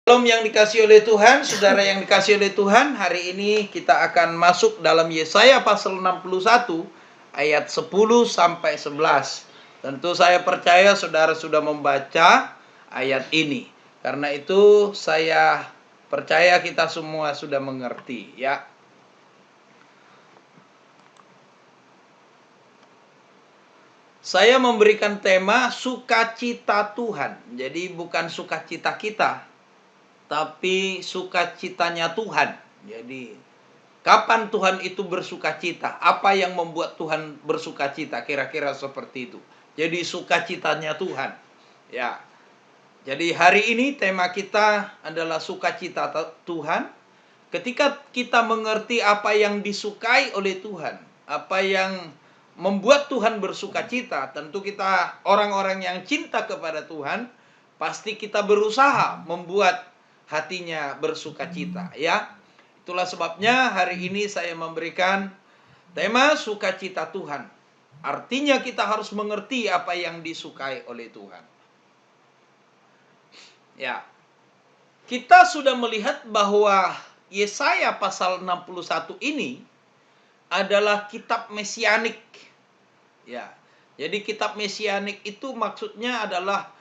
Shalom yang dikasihi oleh Tuhan, saudara yang dikasihi oleh Tuhan, hari ini kita akan masuk dalam Yesaya pasal 61 ayat 10 sampai 11. Tentu saya percaya saudara sudah membaca ayat ini. Karena itu saya percaya kita semua sudah mengerti, ya. Saya memberikan tema sukacita Tuhan. Jadi bukan sukacita kita, tapi sukacitanya Tuhan. Jadi kapan Tuhan itu bersukacita? Apa yang membuat Tuhan bersukacita? Kira-kira seperti itu. Jadi sukacitanya Tuhan. Ya. Jadi hari ini tema kita adalah sukacita Tuhan. Ketika kita mengerti apa yang disukai oleh Tuhan, apa yang membuat Tuhan bersukacita, tentu kita orang-orang yang cinta kepada Tuhan, pasti kita berusaha membuat hatinya bersukacita, ya. Itulah sebabnya hari ini saya memberikan tema sukacita Tuhan. Artinya kita harus mengerti apa yang disukai oleh Tuhan. Ya. Kita sudah melihat bahwa Yesaya pasal 61 ini adalah kitab mesianik. Ya. Jadi kitab mesianik itu maksudnya adalah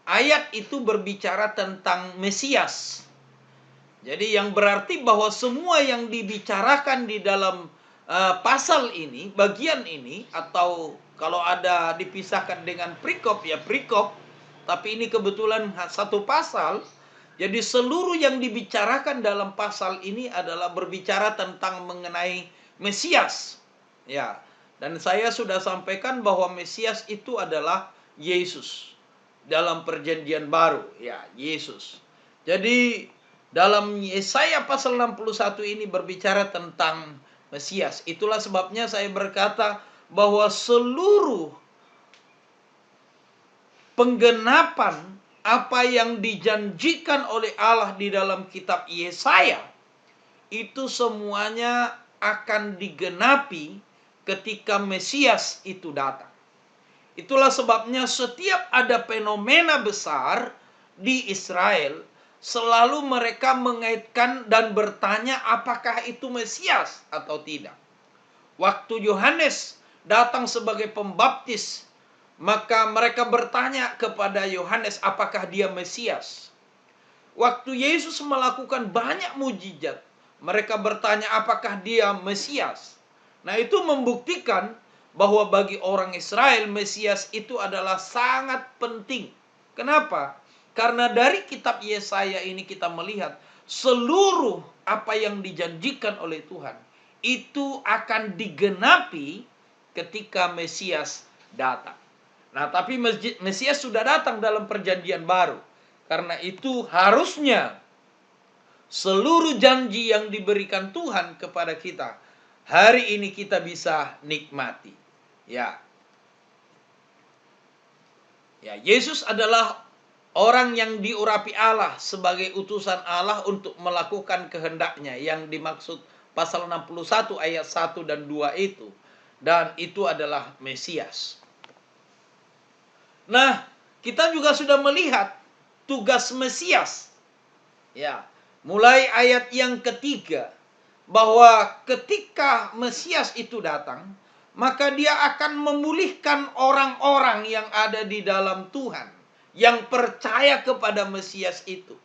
ayat itu berbicara tentang Mesias. Jadi yang berarti bahwa semua yang dibicarakan di dalam pasal ini, bagian ini, atau kalau ada dipisahkan dengan perikop, ya perikop, tapi ini kebetulan satu pasal. Jadi seluruh yang dibicarakan dalam pasal ini adalah berbicara tentang mengenai Mesias. Ya. Dan saya sudah sampaikan bahwa Mesias itu adalah Yesus. Dalam perjanjian baru, ya, Yesus. Jadi dalam Yesaya pasal 61 ini berbicara tentang Mesias. Itulah sebabnya saya berkata bahwa seluruh penggenapan apa yang dijanjikan oleh Allah di dalam kitab Yesaya itu semuanya akan digenapi ketika Mesias itu datang. Itulah sebabnya setiap ada fenomena besar di Israel, selalu mereka mengaitkan dan bertanya apakah itu Mesias atau tidak. Waktu Yohanes datang sebagai pembaptis, maka mereka bertanya kepada Yohanes apakah dia Mesias. Waktu Yesus melakukan banyak mujizat, mereka bertanya apakah dia Mesias. Nah, itu membuktikan bahwa bagi orang Israel Mesias itu adalah sangat penting. Kenapa? Karena dari kitab Yesaya ini kita melihat seluruh apa yang dijanjikan oleh Tuhan itu akan digenapi ketika Mesias datang. Nah, tapi Mesias sudah datang dalam perjanjian baru. Karena itu harusnya seluruh janji yang diberikan Tuhan kepada kita hari ini kita bisa nikmati. Ya. Ya, Yesus adalah orang yang diurapi Allah sebagai utusan Allah untuk melakukan kehendaknya yang dimaksud pasal 61 ayat 1 dan 2 itu. Dan itu adalah Mesias. Nah, kita juga sudah melihat tugas Mesias. Ya, mulai ayat yang ketiga, bahwa ketika Mesias itu datang, maka dia akan memulihkan orang-orang yang ada di dalam Tuhan, yang percaya kepada Mesias itu.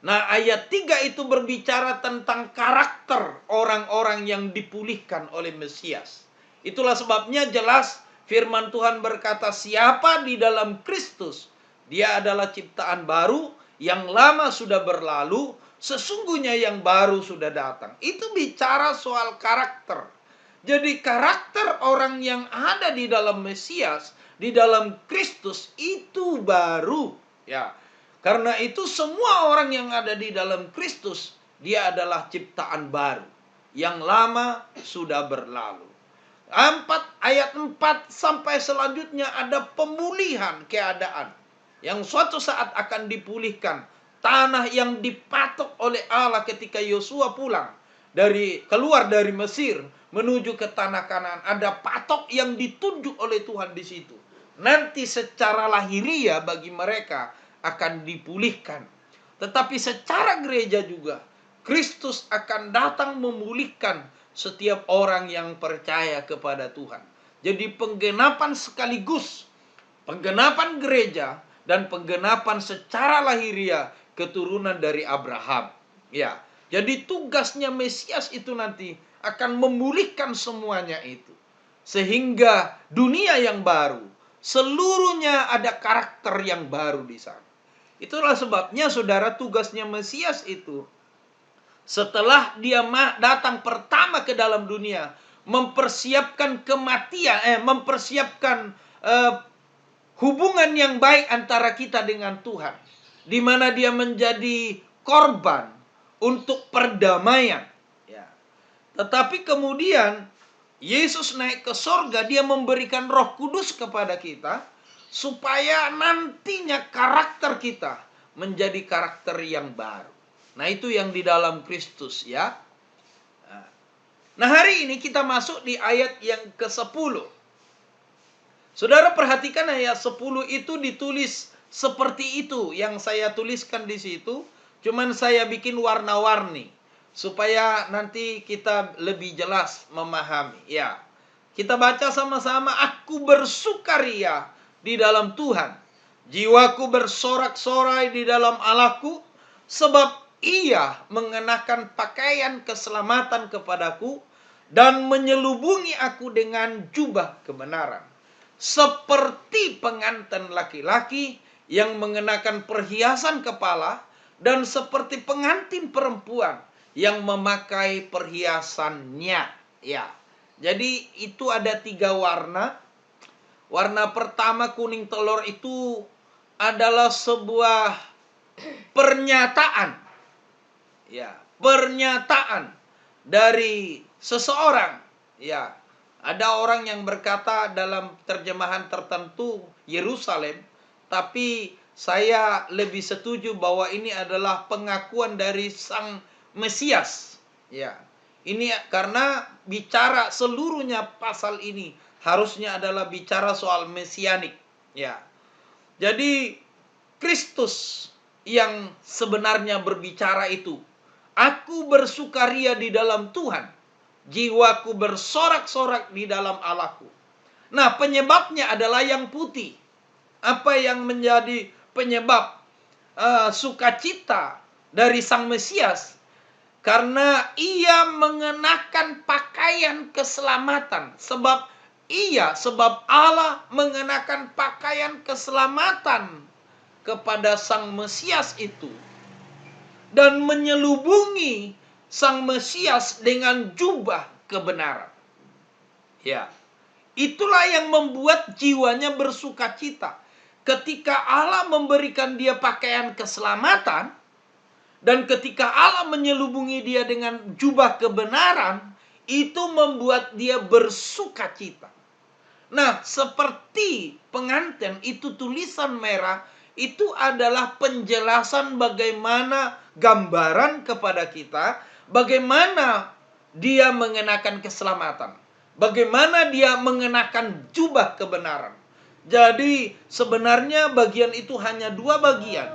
Nah, ayat 3 itu berbicara tentang karakter orang-orang yang dipulihkan oleh Mesias. Itulah sebabnya jelas firman Tuhan berkata, siapa di dalam Kristus, dia adalah ciptaan baru, yang lama sudah berlalu, sesungguhnya yang baru sudah datang. Itu bicara soal karakter. Jadi karakter orang yang ada di dalam Mesias, di dalam Kristus itu baru. Ya, karena itu semua orang yang ada di dalam Kristus, dia adalah ciptaan baru. Yang lama sudah berlalu. Ayat 4 sampai selanjutnya ada pemulihan keadaan yang suatu saat akan dipulihkan. Tanah yang dipatok oleh Allah ketika Yosua keluar dari Mesir menuju ke tanah Kanaan, ada patok yang ditunjuk oleh Tuhan di situ. Nanti secara lahiriah bagi mereka akan dipulihkan. tetapi secara gereja juga Kristus akan datang memulihkan setiap orang yang percaya kepada Tuhan. Jadi penggenapan sekaligus, penggenapan gereja dan penggenapan secara lahiriah keturunan dari Abraham. Ya, jadi tugasnya Mesias itu nanti akan memulihkan semuanya itu. Sehingga dunia yang baru, seluruhnya ada karakter yang baru di sana. Itulah sebabnya saudara, tugasnya Mesias itu setelah dia datang pertama ke dalam dunia, mempersiapkan kematian, mempersiapkan hubungan yang baik antara kita dengan Tuhan, di mana dia menjadi korban untuk perdamaian. Ya. Tetapi kemudian Yesus naik ke sorga, dia memberikan Roh Kudus kepada kita, supaya nantinya karakter kita menjadi karakter yang baru. Nah, itu yang di dalam Kristus, ya. Nah, hari ini kita masuk di ayat yang ke-10. Saudara perhatikan ayat 10 itu ditulis seperti itu yang saya tuliskan di situ, cuman saya bikin warna-warni supaya nanti kita lebih jelas memahami. Ya. Kita baca sama-sama, aku bersukaria di dalam Tuhan. Jiwaku bersorak-sorai di dalam Allahku, sebab Ia mengenakan pakaian keselamatan kepadaku dan menyelubungi aku dengan jubah kebenaran. Seperti pengantin laki-laki yang mengenakan perhiasan kepala, dan seperti pengantin perempuan yang memakai perhiasannya. Ya. Jadi itu ada 3 warna. Warna pertama kuning telur itu adalah sebuah pernyataan. Ya, pernyataan dari seseorang. Ya. Ada orang yang berkata dalam terjemahan tertentu Yerusalem, tapi saya lebih setuju bahwa ini adalah pengakuan dari Sang Mesias. Ya. Ini karena bicara seluruhnya pasal ini harusnya adalah bicara soal mesianik. Ya. Jadi Kristus yang sebenarnya berbicara itu. Aku bersukaria di dalam Tuhan. Jiwaku bersorak-sorak di dalam Allahku. Nah, penyebabnya adalah yang putih. Apa yang menjadi penyebab sukacita dari Sang Mesias? Karena Ia mengenakan pakaian keselamatan. Sebab Allah mengenakan pakaian keselamatan kepada Sang Mesias itu. Dan menyelubungi Sang Mesias dengan jubah kebenaran. Ya. Itulah yang membuat jiwanya bersukacita. Ketika Allah memberikan dia pakaian keselamatan, dan ketika Allah menyelubungi dia dengan jubah kebenaran, itu membuat dia bersukacita. Nah, seperti pengantin itu tulisan merah, itu adalah penjelasan bagaimana gambaran kepada kita, bagaimana dia mengenakan keselamatan. Bagaimana dia mengenakan jubah kebenaran. Jadi sebenarnya bagian itu hanya 2 bagian.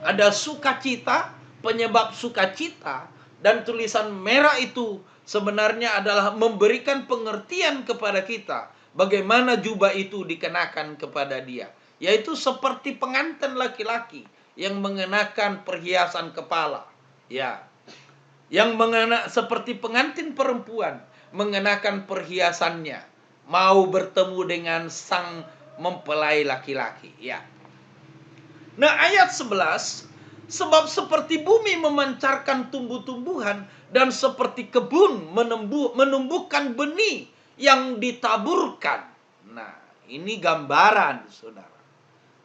Ada sukacita, penyebab sukacita, dan tulisan merah itu sebenarnya adalah memberikan pengertian kepada kita bagaimana jubah itu dikenakan kepada dia, yaitu seperti pengantin laki-laki yang mengenakan perhiasan kepala, ya, yang seperti pengantin perempuan mengenakan perhiasannya mau bertemu dengan sang mempelai laki-laki, ya. Nah, ayat 11, sebab seperti bumi memancarkan tumbuh-tumbuhan dan seperti kebun menumbuhkan benih yang ditaburkan. Nah, ini gambaran, saudara.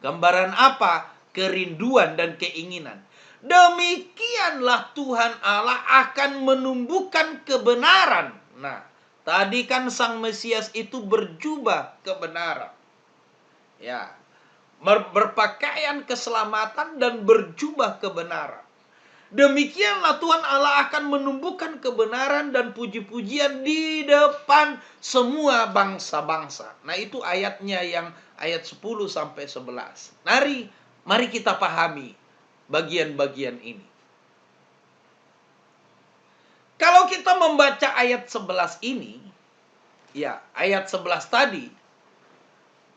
Gambaran apa? Kerinduan dan keinginan. Demikianlah Tuhan Allah akan menumbuhkan kebenaran. Nah, tadi kan Sang Mesias itu berjubah kebenaran. Ya. Berpakaian keselamatan dan berjubah kebenaran. Demikianlah Tuhan Allah akan menumbuhkan kebenaran dan puji-pujian di depan semua bangsa-bangsa. Nah, itu ayatnya yang ayat 10 sampai 11. Mari kita pahami bagian-bagian ini. Kalau kita membaca ayat 11 ini, ya, ayat 11 tadi,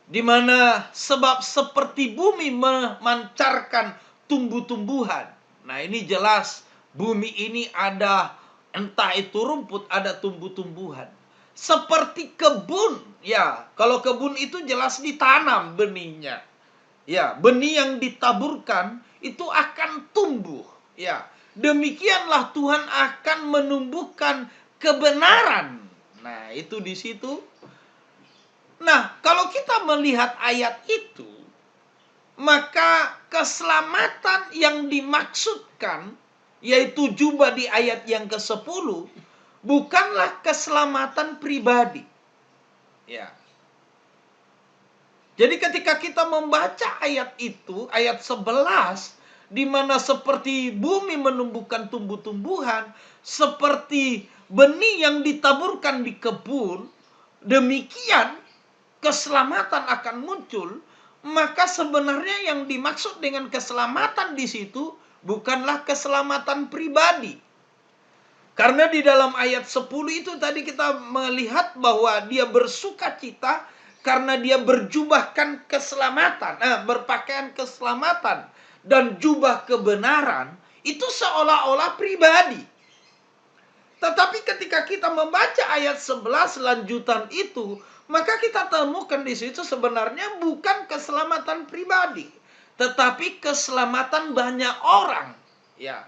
di mana sebab seperti bumi memancarkan tumbuh-tumbuhan. Nah, ini jelas bumi ini ada, entah itu rumput, ada tumbuh-tumbuhan. Seperti kebun, ya, kalau kebun itu jelas ditanam benihnya. Ya, benih yang ditaburkan itu akan tumbuh. Ya, demikianlah Tuhan akan menumbuhkan kebenaran. Nah, itu di situ. Nah, kalau kita melihat ayat itu, maka keselamatan yang dimaksudkan, yaitu jubah di ayat yang ke-10, bukanlah keselamatan pribadi. Ya. Jadi ketika kita membaca ayat itu, ayat 11, di mana seperti bumi menumbuhkan tumbuh-tumbuhan, seperti benih yang ditaburkan di kebun, demikian keselamatan akan muncul. Maka sebenarnya yang dimaksud dengan keselamatan di situ bukanlah keselamatan pribadi. Karena di dalam ayat 10 itu tadi kita melihat bahwa dia bersuka cita karena dia berjubahkan keselamatan, berpakaian keselamatan dan jubah kebenaran, itu seolah-olah pribadi. Tetapi ketika kita membaca ayat 11 lanjutan itu, maka kita temukan di situ sebenarnya bukan keselamatan pribadi, tetapi keselamatan banyak orang. Ya.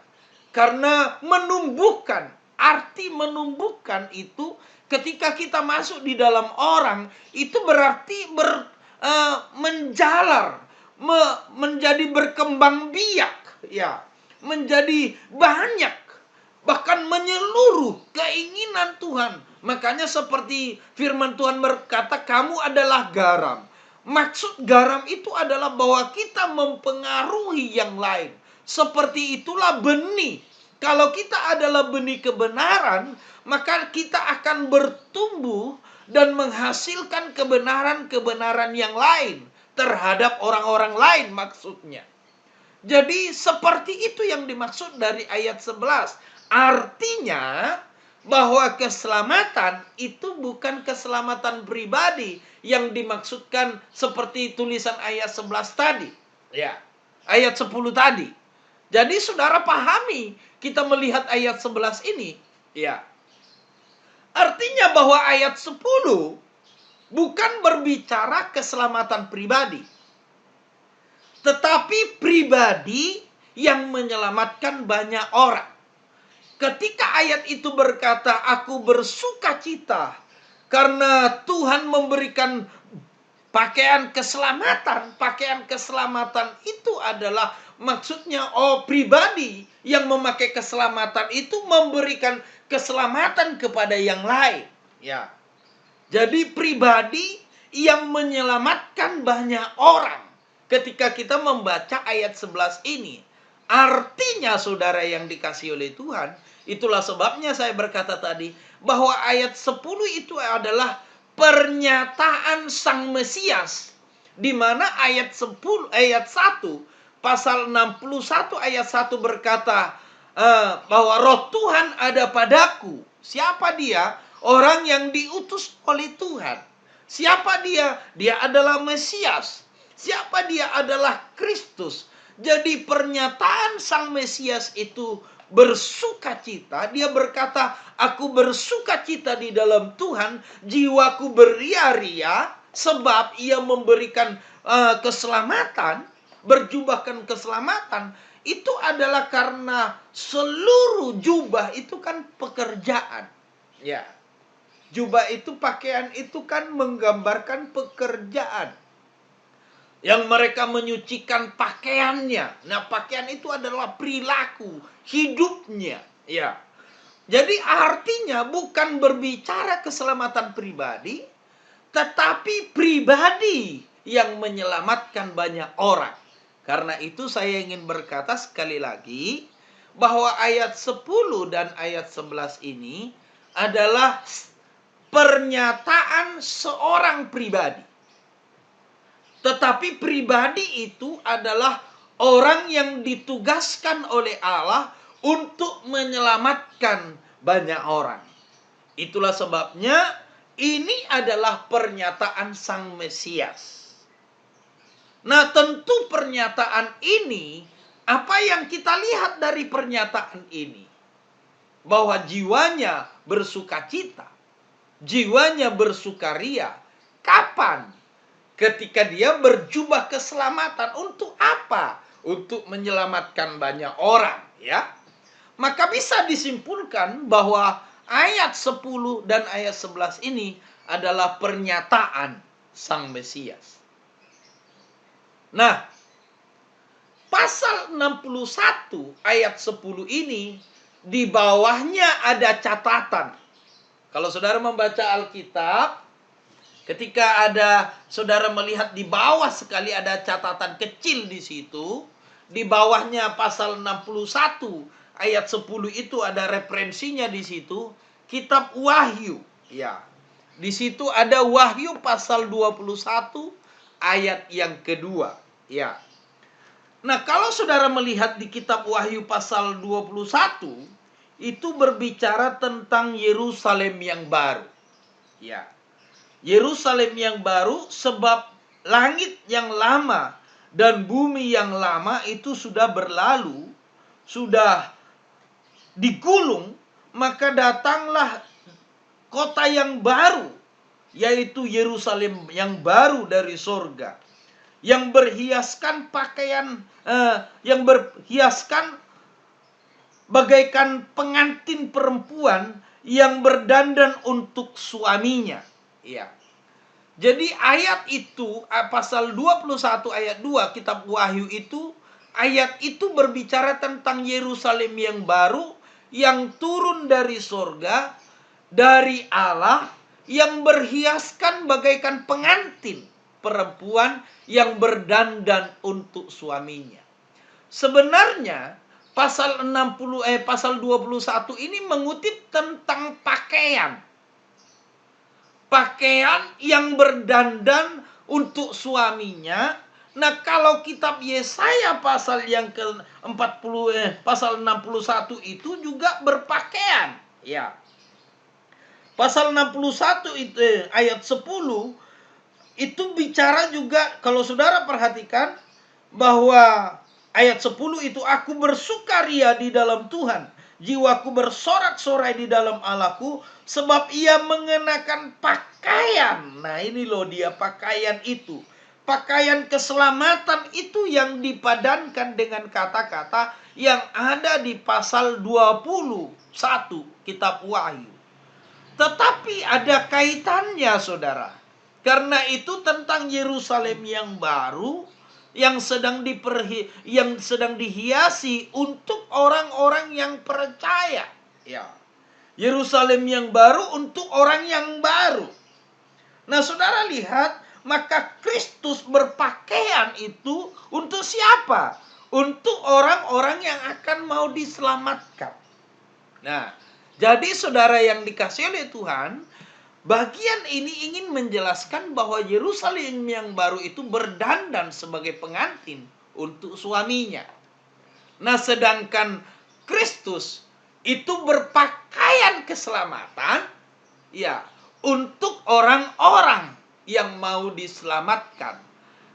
Karena menumbuhkan, arti menumbuhkan itu ketika kita masuk di dalam orang, itu berarti menjalar, menjadi berkembang biak, ya, menjadi banyak, bahkan menyeluruh keinginan Tuhan. Makanya seperti firman Tuhan berkata, kamu adalah garam. Maksud garam itu adalah bahwa kita mempengaruhi yang lain. Seperti itulah benih. Kalau kita adalah benih kebenaran, maka kita akan bertumbuh dan menghasilkan kebenaran-kebenaran yang lain terhadap orang-orang lain maksudnya. Jadi seperti itu yang dimaksud dari ayat 11. Artinya bahwa keselamatan itu bukan keselamatan pribadi yang dimaksudkan seperti tulisan ayat 11 tadi. Ya, ayat 10 tadi. Jadi saudara pahami, kita melihat ayat 11 ini, ya. Artinya bahwa ayat 10 bukan berbicara keselamatan pribadi, tetapi pribadi yang menyelamatkan banyak orang. Ketika ayat itu berkata, aku bersuka cita karena Tuhan memberikan pakaian keselamatan itu adalah maksudnya pribadi yang memakai keselamatan itu memberikan keselamatan kepada yang lain. Ya. Jadi pribadi yang menyelamatkan banyak orang. Ketika kita membaca ayat 11 ini, artinya saudara yang dikasihi oleh Tuhan, itulah sebabnya saya berkata tadi bahwa ayat 10 itu adalah pernyataan Sang Mesias, di mana ayat 1 pasal 61 ayat 1 berkata bahwa roh Tuhan ada padaku. Siapa dia? Orang yang diutus oleh Tuhan. Siapa dia? Dia adalah Mesias. Siapa dia? Adalah Kristus. Jadi pernyataan Sang Mesias itu bersuka cita. Dia berkata, aku bersuka cita di dalam Tuhan, jiwaku beria-ria sebab ia memberikan keselamatan, berjubahkan keselamatan. Itu adalah karena seluruh jubah itu kan pekerjaan. Ya. Jubah itu, pakaian itu kan menggambarkan pekerjaan. Yang mereka menyucikan pakaiannya. Nah, pakaian itu adalah perilaku hidupnya. Ya. Jadi artinya bukan berbicara keselamatan pribadi, tetapi pribadi yang menyelamatkan banyak orang. Karena itu saya ingin berkata sekali lagi bahwa ayat 10 dan ayat 11 ini adalah pernyataan seorang pribadi. Tetapi pribadi itu adalah Orang yang ditugaskan oleh Allah untuk menyelamatkan banyak orang. Itulah sebabnya ini adalah pernyataan Sang Mesias. Nah, tentu pernyataan ini, apa yang kita lihat dari pernyataan ini? Bahwa jiwanya bersukacita, jiwanya bersukaria. Kapan? Ketika dia berjubah keselamatan. Untuk apa? Untuk menyelamatkan banyak orang, ya. Maka bisa disimpulkan bahwa ayat 10 dan ayat 11 ini adalah pernyataan Sang Mesias. Nah, pasal 61 ayat 10 ini di bawahnya ada catatan. Kalau saudara membaca Alkitab, ketika ada saudara melihat di bawah sekali ada catatan kecil di situ, di bawahnya pasal 61 ayat 10 itu ada referensinya di situ, kitab Wahyu. Ya. Di situ ada Wahyu pasal 21 ayat yang kedua. Ya. Nah, kalau saudara melihat di kitab Wahyu pasal 21, itu berbicara tentang Yerusalem yang baru. Ya. Yerusalem yang baru, sebab langit yang lama dan bumi yang lama itu sudah berlalu, sudah digulung, maka datanglah kota yang baru, yaitu Yerusalem yang baru dari sorga, yang berhiaskan pakaian, yang berhiaskan bagaikan pengantin perempuan yang berdandan untuk suaminya. Ya. Jadi ayat itu, pasal 21 ayat 2 kitab Wahyu itu, ayat itu berbicara tentang Yerusalem yang baru, yang turun dari sorga, dari Allah, yang berhiaskan bagaikan pengantin perempuan yang berdandan untuk suaminya. Sebenarnya pasal 21 ini mengutip tentang pakaian. Pakaian yang berdandan untuk suaminya. Nah, kalau kitab Yesaya pasal yang ke-40 pasal 61 itu juga berpakaian, ya. Pasal 61 itu ayat 10 itu bicara juga, kalau saudara perhatikan, bahwa ayat 10 itu, aku bersukaria di dalam Tuhan, jiwaku bersorak-sorai di dalam Allahku, sebab ia mengenakan pakaian. Nah, ini loh dia pakaian itu. Pakaian keselamatan itu yang dipadankan dengan kata-kata yang ada di pasal 21 kitab Wahyu. Tetapi ada kaitannya, saudara. Karena itu tentang Yerusalem yang baru, yang sedang dihiasi untuk orang-orang yang percaya. Ya. Yerusalem yang baru untuk orang yang baru. Nah, saudara lihat, maka Kristus berpakaian itu untuk siapa? Untuk orang-orang yang akan mau diselamatkan. Nah, jadi saudara yang dikasihi oleh Tuhan, bagian ini ingin menjelaskan bahwa Yerusalem yang baru itu berdandan sebagai pengantin untuk suaminya. Nah, sedangkan Kristus itu berpakaian keselamatan, ya, untuk orang-orang yang mau diselamatkan.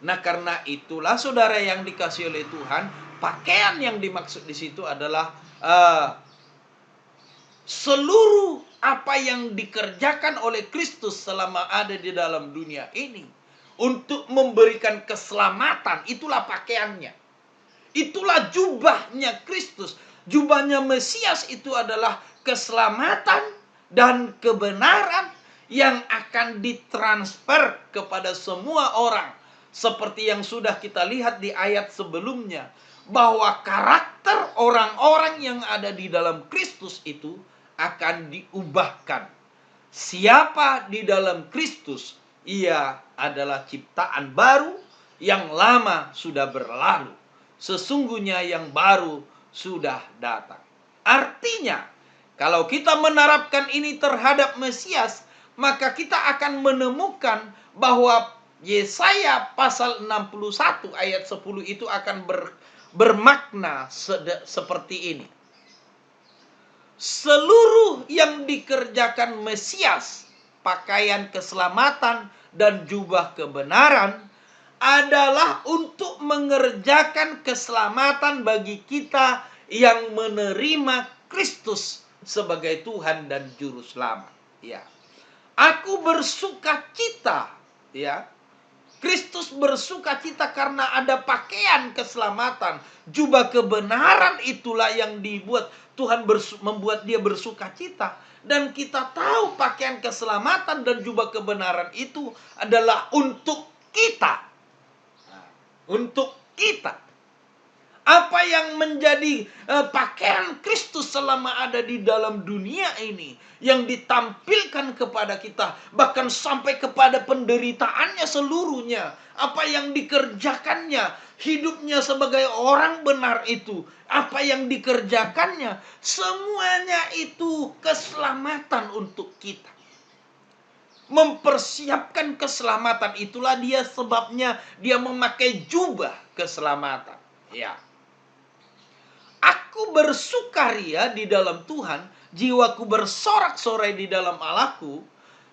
Nah, karena itulah saudara yang dikasihi oleh Tuhan, pakaian yang dimaksud di situ adalah seluruh apa yang dikerjakan oleh Kristus selama ada di dalam dunia ini untuk memberikan keselamatan. Itulah pakaiannya. Itulah jubahnya Kristus. Jubahnya Mesias itu adalah keselamatan dan kebenaran yang akan ditransfer kepada semua orang. Seperti yang sudah kita lihat di ayat sebelumnya, bahwa karakter orang-orang yang ada di dalam Kristus itu akan diubahkan. Siapa di dalam Kristus, ia adalah ciptaan baru, yang lama sudah berlalu. Sesungguhnya yang baru sudah datang. Artinya, kalau kita menerapkan ini terhadap Mesias, maka kita akan menemukan bahwa Yesaya pasal 61 ayat 10 itu akan bermakna seperti ini. Seluruh yang dikerjakan Mesias, pakaian keselamatan dan jubah kebenaran, adalah untuk mengerjakan keselamatan bagi kita yang menerima Kristus sebagai Tuhan dan Juru Selamat. Ya, aku bersuka cita, ya. Kristus bersuka cita karena ada pakaian keselamatan, jubah kebenaran itulah yang dibuat Tuhan membuat dia bersuka cita. Dan kita tahu pakaian keselamatan dan jubah kebenaran itu adalah untuk kita. Untuk kita. Apa yang menjadi pakaian Kristus selama ada di dalam dunia ini, yang ditampilkan kepada kita, bahkan sampai kepada penderitaannya seluruhnya, apa yang dikerjakannya, hidupnya sebagai orang benar itu, apa yang dikerjakannya, semuanya itu keselamatan untuk kita. Mempersiapkan keselamatan, itulah dia sebabnya dia memakai jubah keselamatan. Ya. Aku bersukaria di dalam Tuhan, jiwaku bersorak-sorai di dalam Allahku,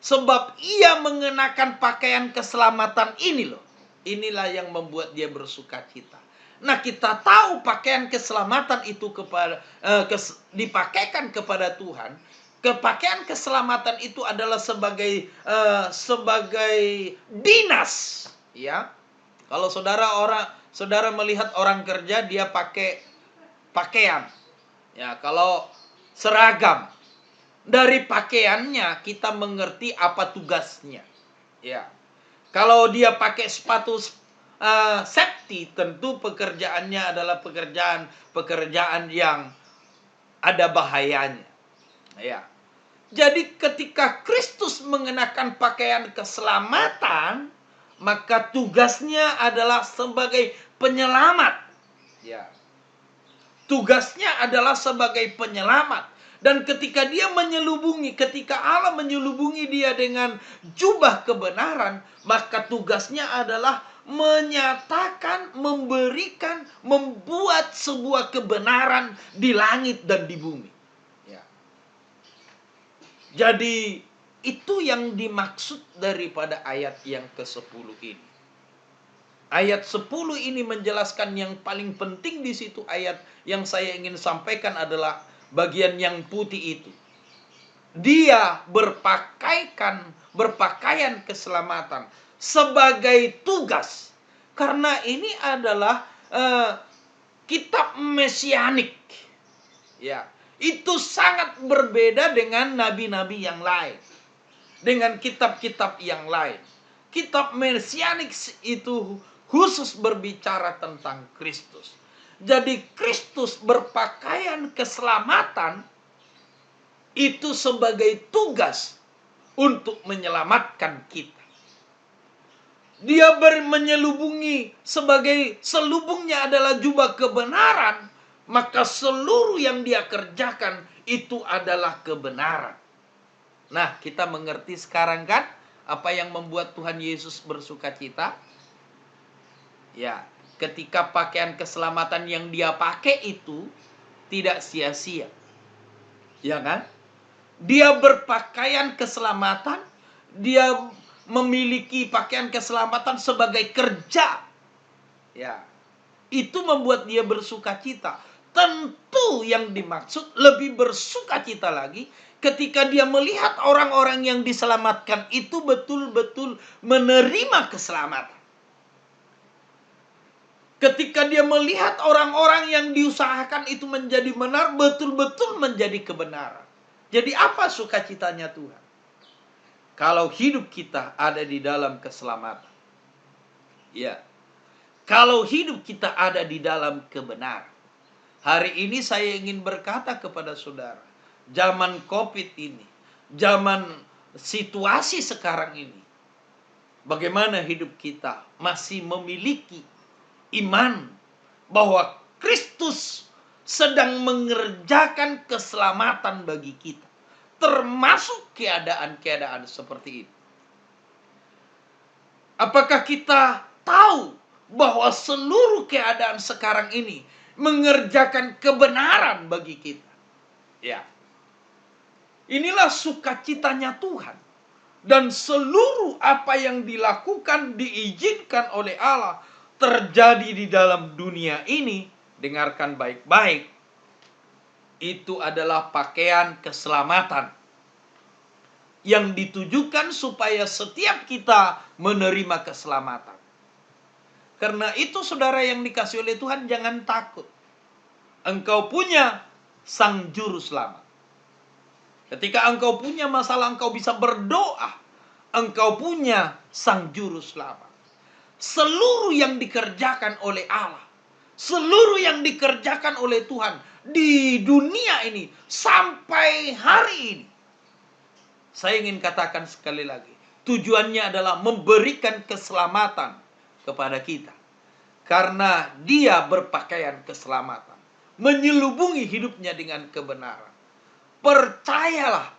sebab ia mengenakan pakaian keselamatan ini loh. Inilah yang membuat dia bersuka cita. Nah, kita tahu pakaian keselamatan itu dipakaikan kepada Tuhan. Pakaian keselamatan itu adalah sebagai dinas, ya. Kalau saudara melihat orang kerja, dia pakai pakaian. Ya, kalau seragam, dari pakaiannya kita mengerti apa tugasnya. Ya. Kalau dia pakai sepatu safety, tentu pekerjaannya adalah pekerjaan yang ada bahayanya. Ya. Jadi ketika Kristus mengenakan pakaian keselamatan, maka tugasnya adalah sebagai penyelamat. Ya. Tugasnya adalah sebagai penyelamat. Dan ketika Allah menyelubungi dia dengan jubah kebenaran, maka tugasnya adalah menyatakan, memberikan, membuat sebuah kebenaran di langit dan di bumi. Ya. Jadi itu yang dimaksud daripada ayat yang ke-10 ini. Ayat 10 ini menjelaskan yang paling penting di situ. Ayat yang saya ingin sampaikan adalah bagian yang putih itu. Dia berpakaian keselamatan sebagai tugas. Karena ini adalah kitab mesianik. Ya, itu sangat berbeda dengan nabi-nabi yang lain. Dengan kitab-kitab yang lain. Kitab mesianik itu khusus berbicara tentang Kristus. Jadi Kristus berpakaian keselamatan itu sebagai tugas untuk menyelamatkan kita. Dia menyelubungi, sebagai selubungnya adalah jubah kebenaran, maka seluruh yang dia kerjakan itu adalah kebenaran. Nah, kita mengerti sekarang kan apa yang membuat Tuhan Yesus bersuka cita? Ya, ketika pakaian keselamatan yang dia pakai itu tidak sia-sia. Ya kan? Dia berpakaian keselamatan, dia memiliki pakaian keselamatan sebagai kerja. Ya. Itu membuat dia bersuka cita. Tentu yang dimaksud lebih bersuka cita lagi ketika dia melihat orang-orang yang diselamatkan itu betul-betul menerima keselamatan. Ketika dia melihat orang-orang yang diusahakan itu menjadi benar, betul-betul menjadi kebenaran. Jadi apa sukacitanya Tuhan? Kalau hidup kita ada di dalam keselamatan. Ya. Kalau hidup kita ada di dalam kebenaran. Hari ini saya ingin berkata kepada saudara, zaman COVID ini, zaman situasi sekarang ini, bagaimana hidup kita masih memiliki iman bahwa Kristus sedang mengerjakan keselamatan bagi kita, termasuk keadaan-keadaan seperti itu. Apakah kita tahu bahwa seluruh keadaan sekarang ini mengerjakan kebenaran bagi kita. Ya. Inilah sukacitanya Tuhan. Dan seluruh apa yang dilakukan, diizinkan oleh Allah terjadi di dalam dunia ini, dengarkan baik-baik, itu adalah pakaian keselamatan yang ditujukan supaya setiap kita menerima keselamatan. Karena itu saudara yang dikasih oleh Tuhan, jangan takut. Engkau punya Sang Juru Selamat. Ketika engkau punya masalah, engkau bisa berdoa. Engkau punya Sang Juru Selamat. Seluruh yang dikerjakan oleh Allah, seluruh yang dikerjakan oleh Tuhan di dunia ini sampai hari ini, saya ingin katakan sekali lagi, tujuannya adalah memberikan keselamatan kepada kita. Karena dia berpakaian keselamatan, menyelubungi hidupnya dengan kebenaran. Percayalah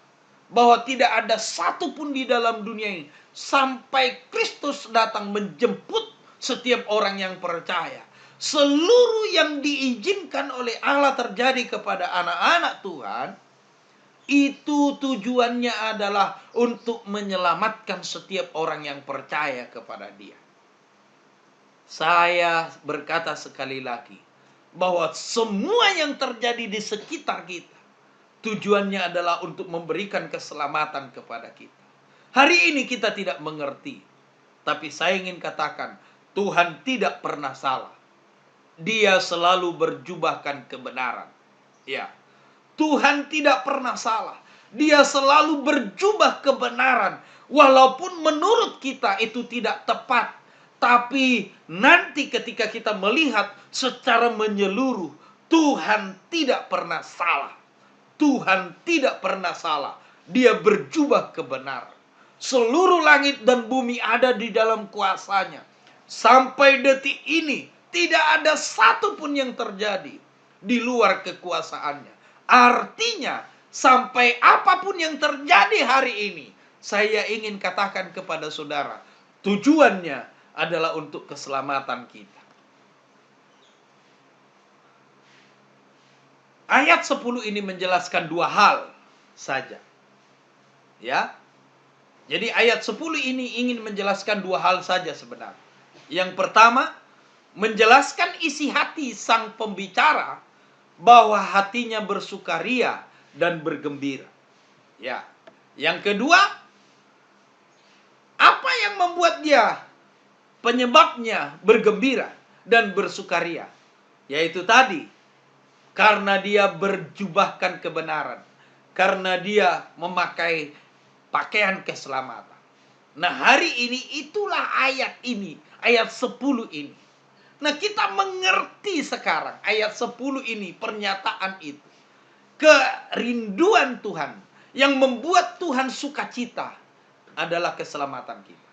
bahwa tidak ada satupun di dalam dunia ini sampai Kristus datang menjemput setiap orang yang percaya. Seluruh yang diizinkan oleh Allah terjadi kepada anak-anak Tuhan, itu tujuannya adalah untuk menyelamatkan setiap orang yang percaya kepada Dia. Saya berkata sekali lagi, bahwa semua yang terjadi di sekitar kita, tujuannya adalah untuk memberikan keselamatan kepada kita. Hari ini kita tidak mengerti, tapi saya ingin katakan, Tuhan tidak pernah salah. Dia selalu berjubahkan kebenaran. Ya, Tuhan tidak pernah salah. Dia selalu berjubah kebenaran. Walaupun menurut kita itu tidak tepat. Tapi nanti ketika kita melihat secara menyeluruh, Tuhan tidak pernah salah. Tuhan tidak pernah salah. Dia berjubah kebenaran. Seluruh langit dan bumi ada di dalam kuasanya. Sampai detik ini, tidak ada satupun yang terjadi di luar kekuasaannya. Artinya, sampai apapun yang terjadi hari ini, saya ingin katakan kepada saudara, tujuannya adalah untuk keselamatan kita. Ayat 10 ini menjelaskan dua hal saja. Ya. Jadi ayat 10 ini ingin menjelaskan dua hal saja sebenarnya. Yang pertama, menjelaskan isi hati sang pembicara bahwa hatinya bersukaria dan bergembira. Ya. Yang kedua, apa yang membuat dia penyebabnya bergembira dan bersukaria? Yaitu tadi, karena dia berjubahkan kebenaran. Karena dia memakai pakaian keselamatan. Nah, hari ini itulah ayat ini. Ayat 10 ini. Nah, kita mengerti sekarang ayat 10 ini, pernyataan itu. Kerinduan Tuhan yang membuat Tuhan sukacita adalah keselamatan kita.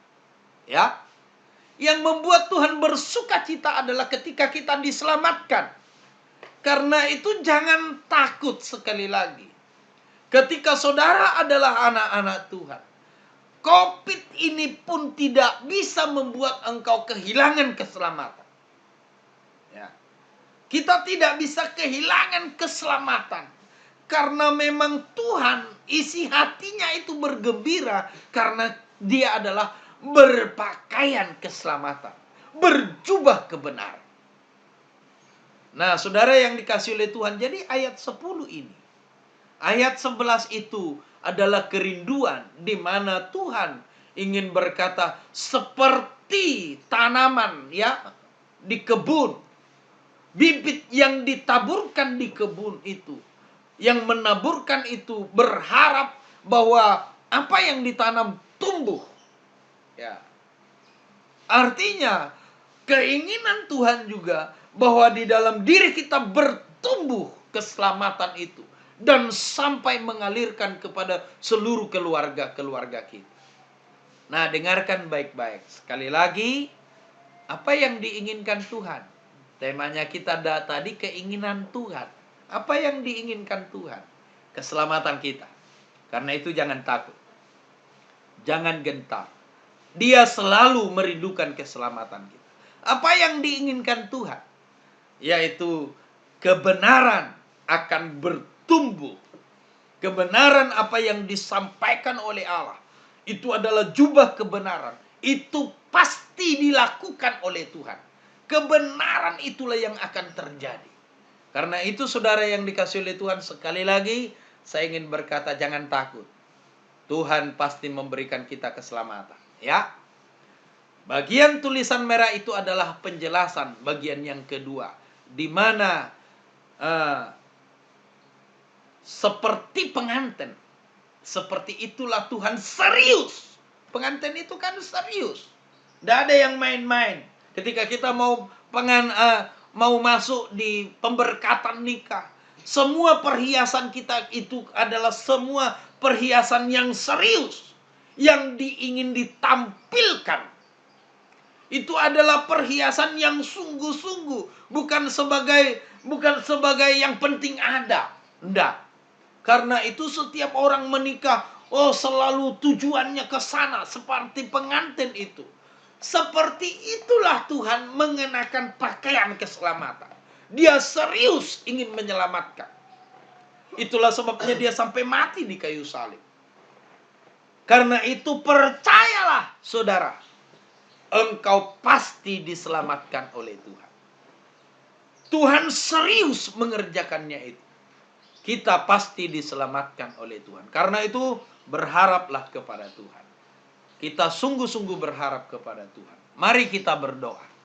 Ya. Yang membuat Tuhan bersukacita adalah ketika kita diselamatkan. Karena itu jangan takut sekali lagi. Ketika saudara adalah anak-anak Tuhan, COVID ini pun tidak bisa membuat engkau kehilangan keselamatan. Ya. Kita tidak bisa kehilangan keselamatan. Karena memang Tuhan isi hatinya itu bergembira. Karena dia adalah berpakaian keselamatan. Berjubah kebenaran. Nah, saudara yang dikasih oleh Tuhan, jadi ayat 10 ini. Ayat 11 itu adalah kerinduan di mana Tuhan ingin berkata seperti tanaman ya di kebun. Bibit yang ditaburkan di kebun itu, yang menaburkan itu berharap bahwa apa yang ditanam tumbuh. Ya. Artinya keinginan Tuhan juga bahwa di dalam diri kita bertumbuh keselamatan itu. Dan sampai mengalirkan kepada seluruh keluarga-keluarga kita. Nah, dengarkan baik-baik. Sekali lagi, apa yang diinginkan Tuhan? Temanya kita tadi keinginan Tuhan. Apa yang diinginkan Tuhan? Keselamatan kita. Karena itu jangan takut. Jangan gentar. Dia selalu merindukan keselamatan kita. Apa yang diinginkan Tuhan? Yaitu kebenaran akan bertumbuh. Kebenaran apa yang disampaikan oleh Allah, itu adalah jubah kebenaran. Itu pasti dilakukan oleh Tuhan. Kebenaran itulah yang akan terjadi. Karena itu saudara yang dikasihi oleh Tuhan, sekali lagi saya ingin berkata, jangan takut. Tuhan pasti memberikan kita keselamatan. Ya. Bagian tulisan merah itu adalah penjelasan bagian yang kedua, di mana seperti pengantin, seperti itulah Tuhan serius. Pengantin itu kan serius, tidak ada yang main-main. Ketika kita mau masuk di pemberkatan nikah, semua perhiasan kita itu adalah semua perhiasan yang serius, yang ingin ditampilkan. Itu adalah perhiasan yang sungguh-sungguh, bukan sebagai yang penting ada. Enggak. Karena itu setiap orang menikah, selalu tujuannya ke sana seperti pengantin itu. Seperti itulah Tuhan mengenakan pakaian keselamatan. Dia serius ingin menyelamatkan. Itulah sebabnya dia sampai mati di kayu salib. Karena itu percayalah saudara, engkau pasti diselamatkan oleh Tuhan. Tuhan serius mengerjakannya itu. Kita pasti diselamatkan oleh Tuhan. Karena itu berharaplah kepada Tuhan. Kita sungguh-sungguh berharap kepada Tuhan. Mari kita berdoa.